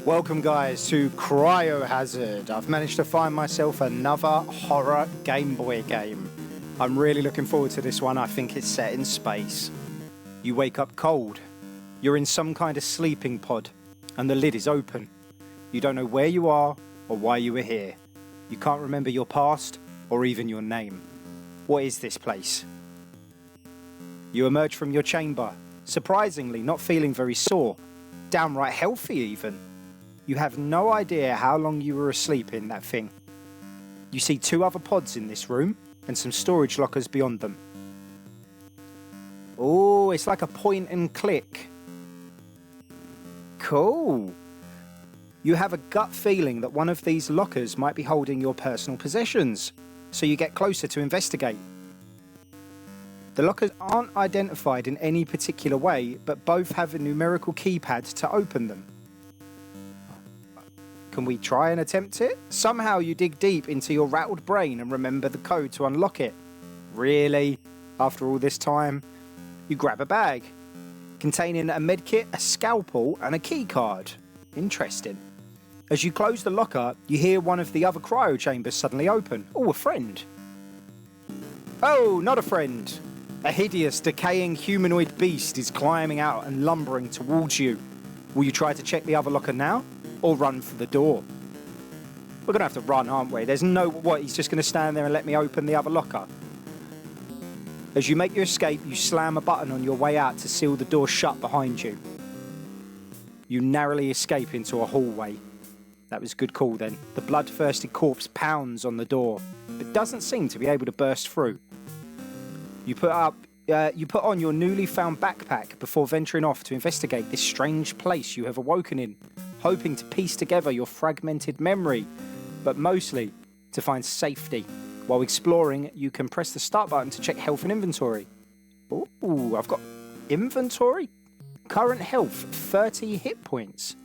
Welcome guys to Cryohazard. I've managed to find myself another horror Game Boy game. I'm really looking forward to this one. I think it's set in space. You wake up cold. You're in some kind of sleeping pod and the lid is open. You don't know where you are or why you were here. You can't remember your past or even your name. What is this place? You emerge from your chamber, surprisingly not feeling very sore, downright healthy even. You have no idea how long you were asleep in that thing. You see 2 other pods in this room and some storage lockers beyond them. Oh, it's like a point and click. Cool. You have a gut feeling that one of these lockers might be holding your personal possessions, so you get closer to investigate. The lockers aren't identified in any particular way, but both have a numerical keypad to open them. Can we try and attempt it? Somehow you dig deep into your rattled brain and remember the code to unlock it. Really? After all this time? You grab a bag containing a medkit, a scalpel and a key card. Interesting. As you close the locker, you hear one of the other cryo chambers suddenly open. Oh, a friend. Oh, not a friend. A hideous, decaying humanoid beast is climbing out and lumbering towards you. Will you try to check the other locker now? Or run for the door? We're going to have to run, aren't we? There's no... What, he's just going to stand there and let me open the other locker? As you make your escape, you slam a button on your way out to seal the door shut behind you. You narrowly escape into a hallway. That was a good call then. The bloodthirsty corpse pounds on the door, but doesn't seem to be able to burst through. You put on your newly found backpack before venturing off to investigate this strange place you have awoken in, hoping to piece together your fragmented memory, but mostly to find safety. While exploring, you can press the start button to check health and inventory. Ooh, I've got inventory? Current health, 30 hit points.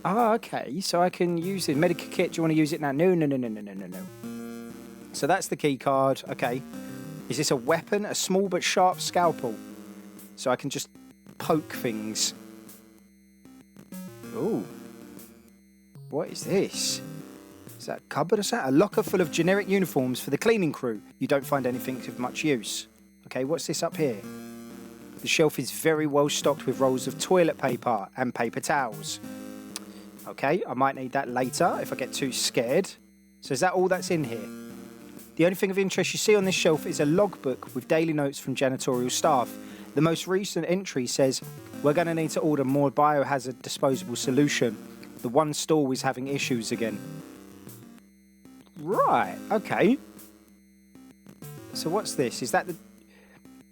Ah, okay, so I can use it. Medical kit, do you want to use it now? No. So that's the key card, okay. Is this a weapon? A small but sharp scalpel. So I can just poke things. Ooh. What is this? Is that a cupboard or something? A locker full of generic uniforms for the cleaning crew. You don't find anything of much use. Okay, what's this up here? The shelf is very well stocked with rolls of toilet paper and paper towels. Okay, I might need that later if I get too scared. So is that all that's in here? The only thing of interest you see on this shelf is a logbook with daily notes from janitorial staff. The most recent entry says, "We're going to need to order more biohazard disposable solution. The one stall is having issues again." Right, okay. So what's this? Is that the...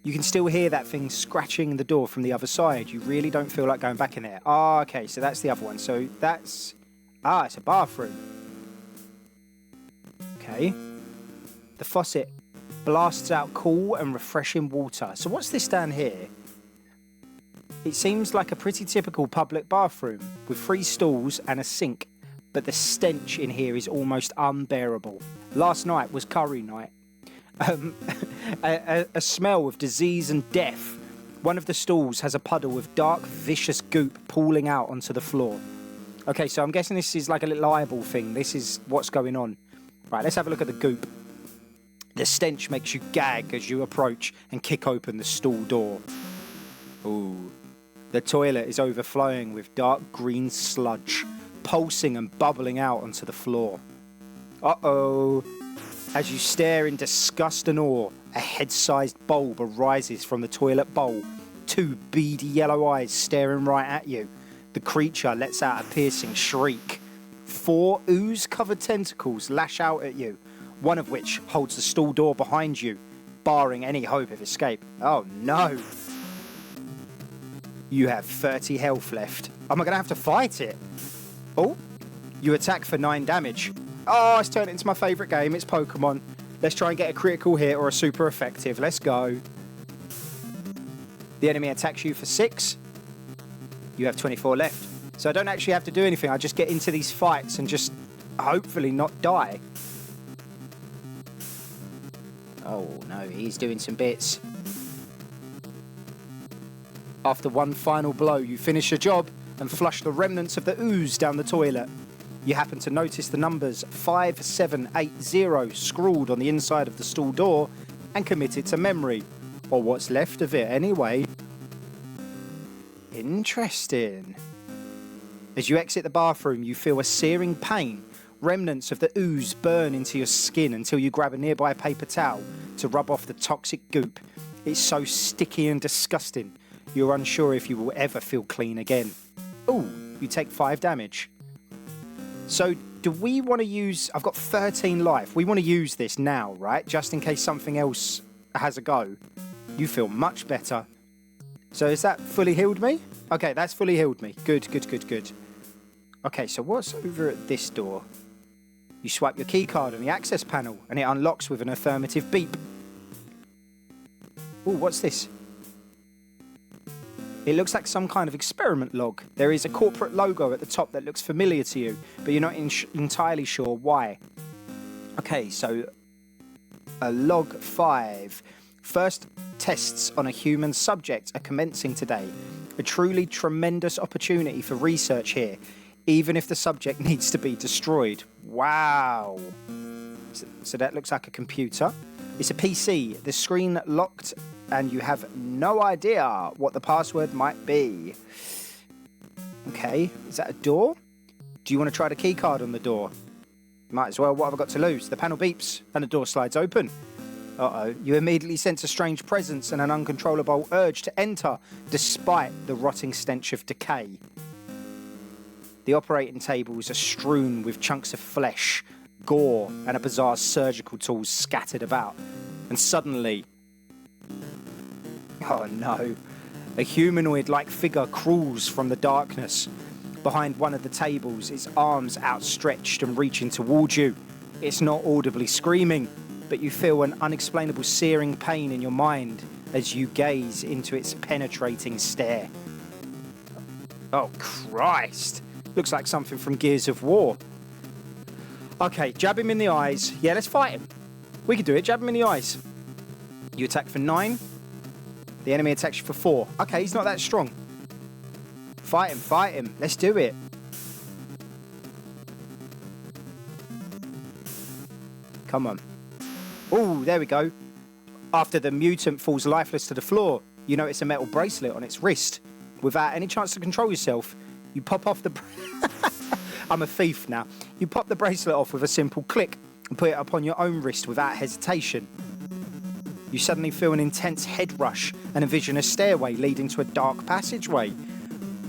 You can still hear that thing scratching the door from the other side. You really don't feel like going back in there. Ah, okay, so that's the other one. So that's... Ah, it's a bathroom. Okay. The faucet blasts out cool and refreshing water. So what's this down here? It seems like a pretty typical public bathroom with 3 stalls and a sink, but the stench in here is almost unbearable. Last night was curry night. A smell of disease and death. One of the stalls has a puddle of dark, vicious goop pooling out onto the floor. Okay, so I'm guessing this is like a little eyeball thing. This is what's going on. Right, let's have a look at the goop. The stench makes you gag as you approach and kick open the stall door. Ooh. The toilet is overflowing with dark green sludge, pulsing and bubbling out onto the floor. Uh-oh. As you stare in disgust and awe, a head-sized bulb arises from the toilet bowl, 2 beady yellow eyes staring right at you. The creature lets out a piercing shriek. 4 ooze-covered tentacles lash out at you, one of which holds the stall door behind you, barring any hope of escape. Oh no! You have 30 health left. Am I going to have to fight it? Oh, you attack for 9 damage. Oh, it's turned into my favourite game. It's Pokemon. Let's try and get a critical hit or a super effective. Let's go. The enemy attacks you for 6. You have 24 left. So I don't actually have to do anything. I just get into these fights and just hopefully not die. Oh no, he's doing some bits. After one final blow, you finish your job. and flush the remnants of the ooze down the toilet. You happen to notice the numbers 5780 scrawled on the inside of the stall door and commit it to memory, or what's left of it anyway. Interesting. As you exit the bathroom, you feel a searing pain. Remnants of the ooze burn into your skin until you grab a nearby paper towel to rub off the toxic goop. It's so sticky and disgusting, you're unsure if you will ever feel clean again. Ooh, you take 5 damage. So, do we want to use... I've got 13 life. We want to use this now, right? Just in case something else has a go. You feel much better. So, is that fully healed me? Okay, that's fully healed me. Good, good, good, good. Okay, so what's over at this door? You swipe your keycard on the access panel, and it unlocks with an affirmative beep. Ooh, what's this? It looks like some kind of experiment log. There is a corporate logo at the top that looks familiar to you, but you're not entirely sure why. Okay, so log 5. First tests on a human subject are commencing today. A truly tremendous opportunity for research here, even if the subject needs to be destroyed. Wow. So that looks like a computer. It's a PC. The screen locked and you have no idea what the password might be. Okay, is that a door? Do you want to try the key card on the door? Might as well. What have I got to lose? The panel beeps and the door slides open. Uh-oh. You immediately sense a strange presence and an uncontrollable urge to enter, despite the rotting stench of decay. The operating tables are strewn with chunks of flesh, gore, and a bizarre surgical tools scattered about. And suddenly... oh no. A humanoid-like figure crawls from the darkness. Behind one of the tables, its arms outstretched and reaching towards you. It's not audibly screaming, but you feel an unexplainable searing pain in your mind as you gaze into its penetrating stare. Oh, Christ! Looks like something from Gears of War. Okay, jab him in the eyes. Yeah, let's fight him. We can do it. Jab him in the eyes. You attack for 9. The enemy attacks you for 4. Okay, he's not that strong. Fight him, fight him. Let's do it. Come on. Oh, there we go. After the mutant falls lifeless to the floor, you notice a metal bracelet on its wrist. Without any chance to control yourself, you pop off the... I'm a thief now. You pop the bracelet off with a simple click and put it upon your own wrist without hesitation. You suddenly feel an intense head rush and envision a stairway leading to a dark passageway.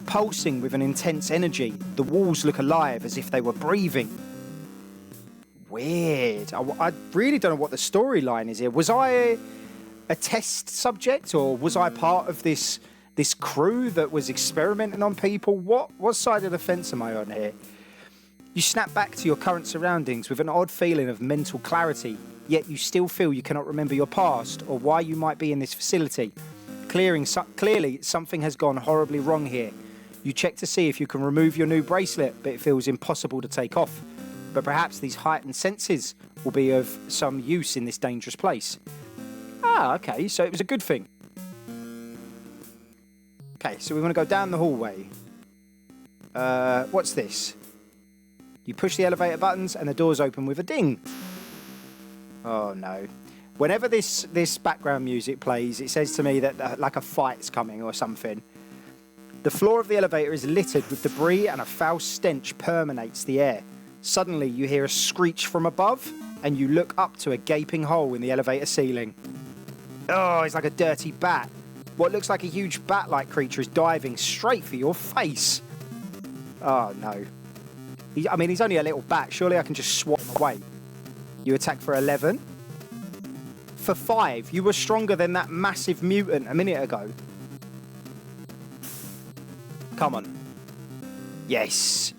Pulsing with an intense energy, the walls look alive as if they were breathing. Weird. I really don't know what the storyline is here. Was I a test subject, or was I part of this crew that was experimenting on people? What side of the fence am I on here? You snap back to your current surroundings with an odd feeling of mental clarity, yet you still feel you cannot remember your past or why you might be in this facility. Clearly, something has gone horribly wrong here. You check to see if you can remove your new bracelet, but it feels impossible to take off. But perhaps these heightened senses will be of some use in this dangerous place. Ah, okay, so it was a good thing. Okay, so we want to go down the hallway. What's this? You push the elevator buttons and the doors open with a ding. Oh no. Whenever this background music plays, it says to me that like a fight's coming or something. The floor of the elevator is littered with debris and a foul stench permeates the air. Suddenly you hear a screech from above and you look up to a gaping hole in the elevator ceiling. Oh, it's like a dirty bat. What looks like a huge bat-like creature is diving straight for your face. Oh no. I mean, he's only a little bat. Surely I can just swat him away. You attack for 11. For 5. You were stronger than that massive mutant a minute ago. Come on. Yes.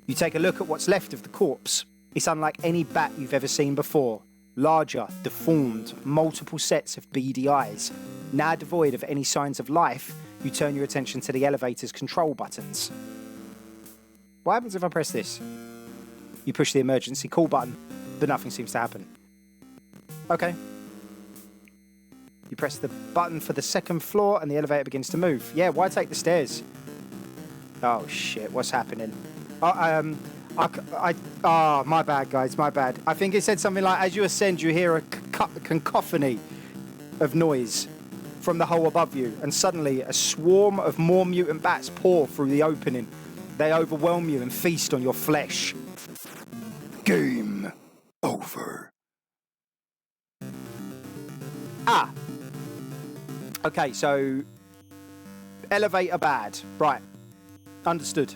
You take a look at what's left of the corpse. It's unlike any bat you've ever seen before. Larger, deformed, multiple sets of beady eyes. Now devoid of any signs of life, you turn your attention to the elevator's control buttons. What happens if I press this? You push the emergency call button, but nothing seems to happen. Okay. You press the button for the second floor and the elevator begins to move. Yeah, why take the stairs? Oh, shit. What's happening? Oh, my bad, guys. My bad. I think it said something like, as you ascend, you hear a cacophony of noise from the hole above you, and suddenly a swarm of more mutant bats pour through the opening. They overwhelm you and feast on your flesh. Game over. Ah. Okay, so elevator bad. Right. Understood.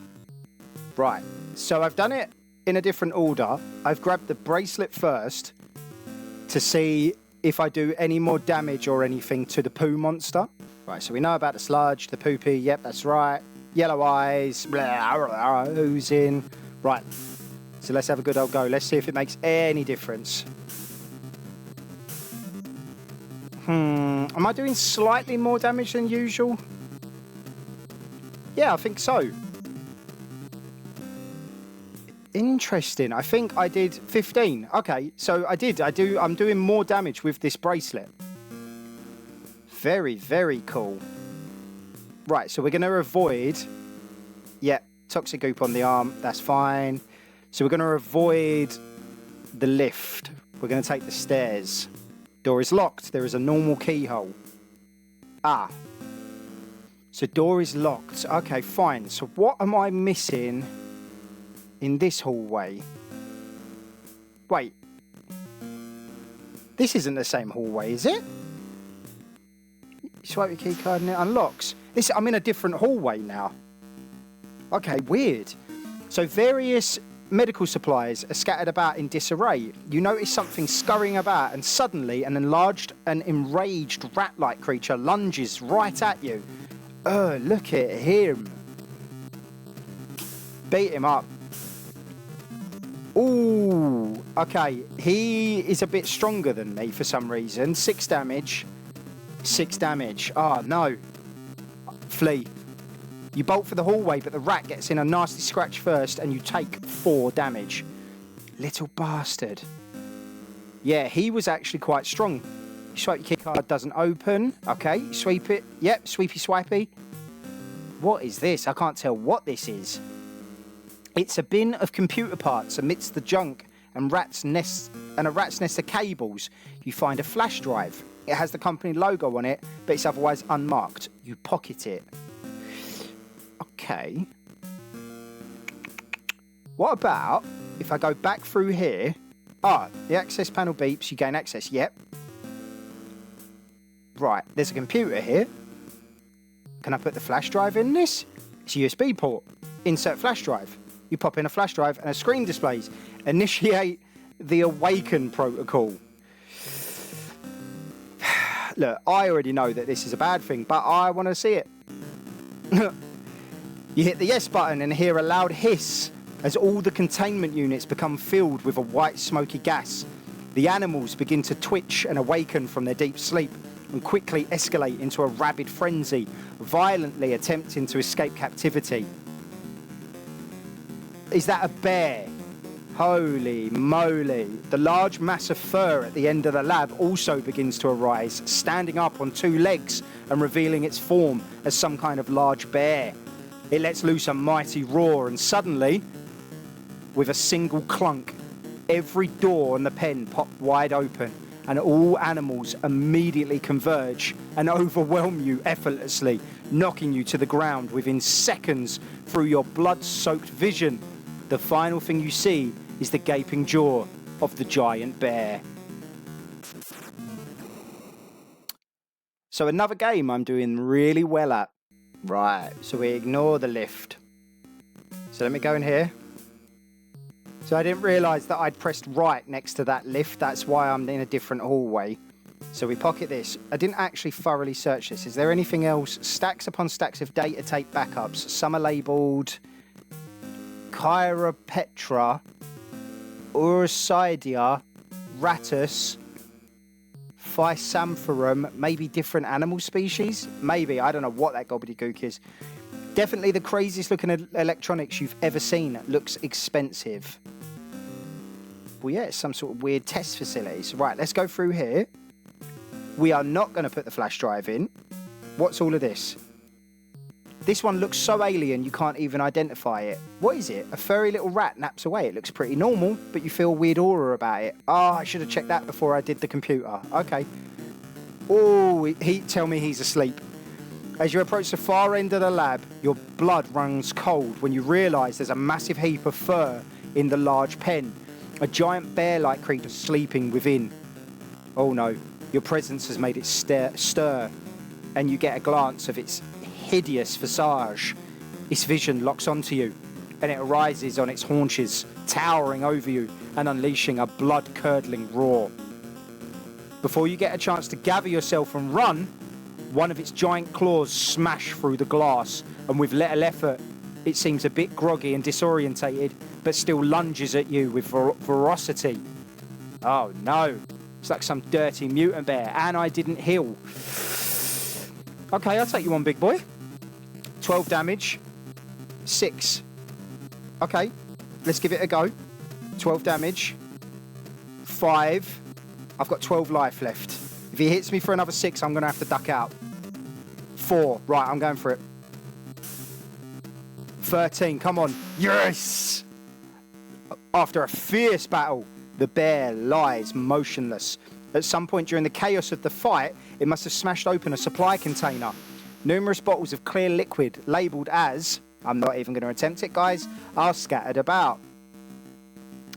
Right. So I've done it in a different order. I've grabbed the bracelet first to see if I do any more damage or anything to the poo monster. Right, so we know about the sludge, the poopy. Yep, that's right. Yellow eyes. Blah, blah, blah, oozing. Right. So let's have a good old go. Let's see if it makes any difference. Am I doing slightly more damage than usual? Yeah, I think so. Interesting. I think I did 15. Okay, so I'm doing more damage with this bracelet. Very, very cool. Right, so we're going to avoid... Yeah, toxic goop on the arm. That's fine. So we're going to avoid the lift. We're going to take the stairs. Door is locked. There is a normal keyhole. Ah. So door is locked. Okay, fine. So what am I missing in this hallway? Wait. This isn't the same hallway, is it? Swipe your key card and it unlocks. I'm in a different hallway now. Okay, weird. So various medical supplies are scattered about in disarray. You notice something scurrying about, and suddenly an enlarged and enraged rat-like creature lunges right at you. Look at him. Beat him up. Ooh, okay. He is a bit stronger than me for some reason. 6 damage. 6 damage. Oh, no. Flee. You bolt for the hallway, but the rat gets in a nasty scratch first, and you take 4 damage. Little bastard. Yeah, he was actually quite strong. You swipe your key card, doesn't open. Okay, sweep it. Yep, sweepy swipey. What is this? I can't tell what this is. It's a bin of computer parts amidst the junk and a rat's nest of cables. You find a flash drive. It has the company logo on it, but it's otherwise unmarked. You pocket it. Okay. What about if I go back through here? Ah, the access panel beeps. You gain access. Yep. Right, there's a computer here. Can I put the flash drive in this? It's a USB port. Insert flash drive. You pop in a flash drive and a screen displays. Initiate the awaken protocol. Look, I already know that this is a bad thing, but I want to see it. You hit the yes button and hear a loud hiss as all the containment units become filled with a white smoky gas. The animals begin to twitch and awaken from their deep sleep and quickly escalate into a rabid frenzy, violently attempting to escape captivity. Is that a bear? Holy moly. The large mass of fur at the end of the lab also begins to arise, standing up on 2 legs and revealing its form as some kind of large bear. It lets loose a mighty roar, and suddenly, with a single clunk, every door on the pen popped wide open, and all animals immediately converge and overwhelm you effortlessly, knocking you to the ground within seconds through your blood-soaked vision. The final thing you see is the gaping jaw of the giant bear. So another game I'm doing really well at. Right, so we ignore the lift. So let me go in here. So I didn't realise that I'd pressed right next to that lift. That's why I'm in a different hallway. So we pocket this. I didn't actually thoroughly search this. Is there anything else? Stacks upon stacks of data tape backups. Some are labelled Chiropetra, Ursidia, Rattus, Physamphorum, maybe different animal species? Maybe, I don't know what that gobbledygook is. Definitely the craziest looking electronics you've ever seen. Looks expensive. Well, yeah, it's some sort of weird test facility. So, right, let's go through here. We are not going to put the flash drive in. What's all of this? This one looks so alien you can't even identify it. What is it? A furry little rat naps away. It looks pretty normal, but you feel weird aura about it. Oh, I should have checked that before I did the computer. Okay. Oh, tell me he's asleep. As you approach the far end of the lab, your blood runs cold when you realise there's a massive heap of fur in the large pen. A giant bear-like creature sleeping within. Oh no, your presence has made it stir, and you get a glance of its hideous visage. Its vision locks onto you, and it arises on its haunches, towering over you and unleashing a blood-curdling roar. Before you get a chance to gather yourself and run, one of its giant claws smash through the glass, and with little effort, it seems a bit groggy and disorientated, but still lunges at you with ferocity. Oh no, it's like some dirty mutant bear, and I didn't heal. Okay, I'll take you on, big boy. 12 damage. 6. Okay, let's give it a go. 12 damage. 5. I've got 12 life left. If he hits me for another 6, I'm going to have to duck out. 4. Right, I'm going for it. 13. Come on. Yes! After a fierce battle, the bear lies motionless. At some point during the chaos of the fight, it must have smashed open a supply container. Numerous bottles of clear liquid, labelled as, I'm not even going to attempt it, guys, are scattered about.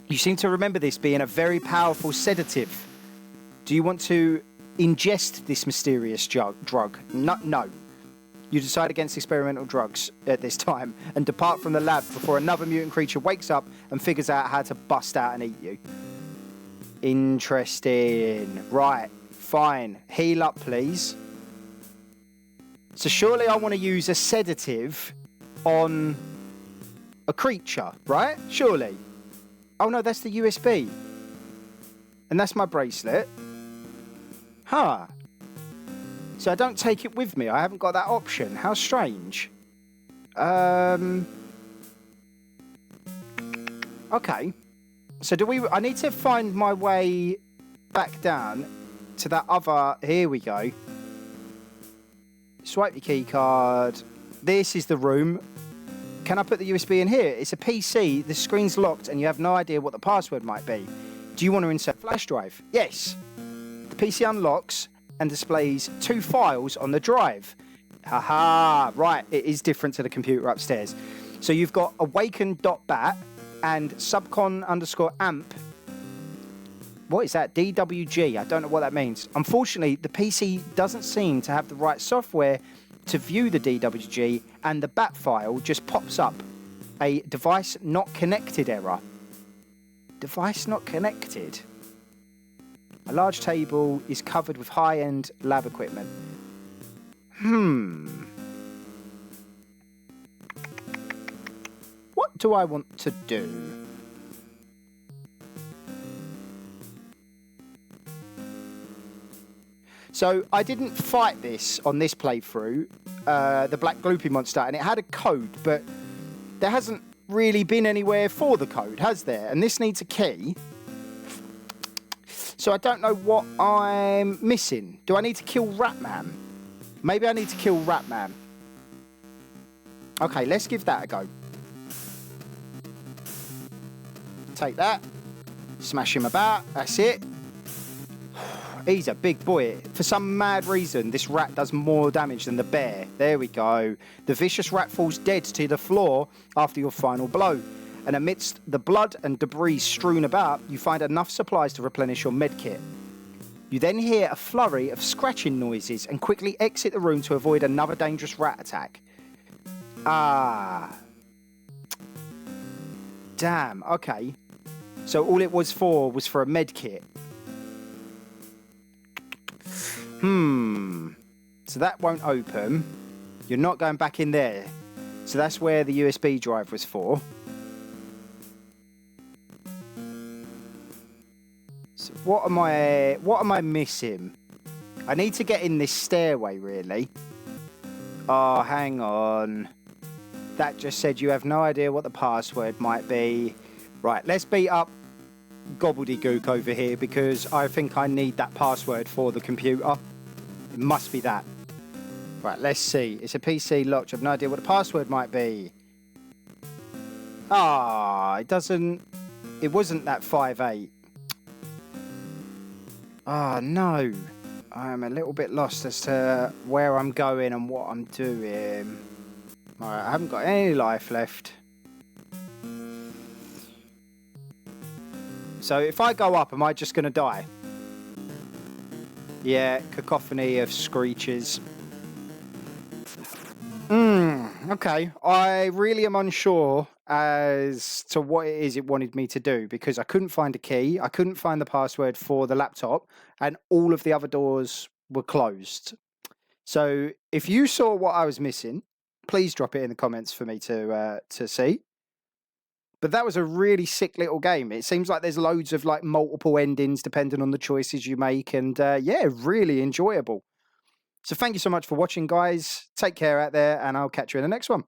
You seem to remember this being a very powerful sedative. Do you want to ingest this mysterious drug? No. You decide against experimental drugs at this time and depart from the lab before another mutant creature wakes up and figures out how to bust out and eat you. Interesting. Right, fine. Heal up, please. So surely I want to use a sedative on a creature, right? Surely. Oh no, that's the USB. And that's my bracelet. Huh. So I don't take it with me. I haven't got that option. How strange. Okay. So I need to find my way back down to that other... Here we go. Swipe your key card. This is the room. Can I put the USB in here? It's a PC. The screen's locked and you have no idea what the password might be. Do you want to insert flash drive? Yes. The PC unlocks and displays 2 files on the drive. Haha. Right. It is different to the computer upstairs. So you've got awaken.bat and subcon_amp. What is that? DWG. I don't know what that means. Unfortunately, the PC doesn't seem to have the right software to view the DWG, and the bat file just pops up a device not connected error. Device not connected. A large table is covered with high-end lab equipment. What do I want to do? So I didn't fight this on this playthrough, the black gloopy monster, and it had a code, but there hasn't really been anywhere for the code, has there? And this needs a key. So I don't know what I'm missing. Do I need to kill Ratman? Maybe I need to kill Ratman. Okay, let's give that a go. Take that. Smash him about. That's it. He's a big boy. For some mad reason, this rat does more damage than the bear. There we go. The vicious rat falls dead to the floor after your final blow. And amidst the blood and debris strewn about, you find enough supplies to replenish your medkit. You then hear a flurry of scratching noises and quickly exit the room to avoid another dangerous rat attack. Ah. Damn, okay. So all it was for a medkit. So that won't open. You're not going back in there. So that's where the USB drive was for. So what am I missing? I need to get in this stairway, really. Oh, hang on. That just said you have no idea what the password might be. Right, let's beat up gobbledygook over here because I think I need that password for the computer. It must be that. Right, let's see. It's a PC locked. I've no idea what the password might be. Ah, it doesn't... It wasn't that 58. Ah, no. I'm a little bit lost as to where I'm going and what I'm doing. Alright, I haven't got any life left. So if I go up, am I just going to die? Yeah, cacophony of screeches. Okay. I really am unsure as to what it is it wanted me to do because I couldn't find a key, I couldn't find the password for the laptop, and all of the other doors were closed. So if you saw what I was missing, please drop it in the comments for me to see. But that was a really sick little game. It seems like there's loads of like multiple endings depending on the choices you make, and yeah, really enjoyable. So thank you so much for watching, guys. Take care out there, and I'll catch you in the next one.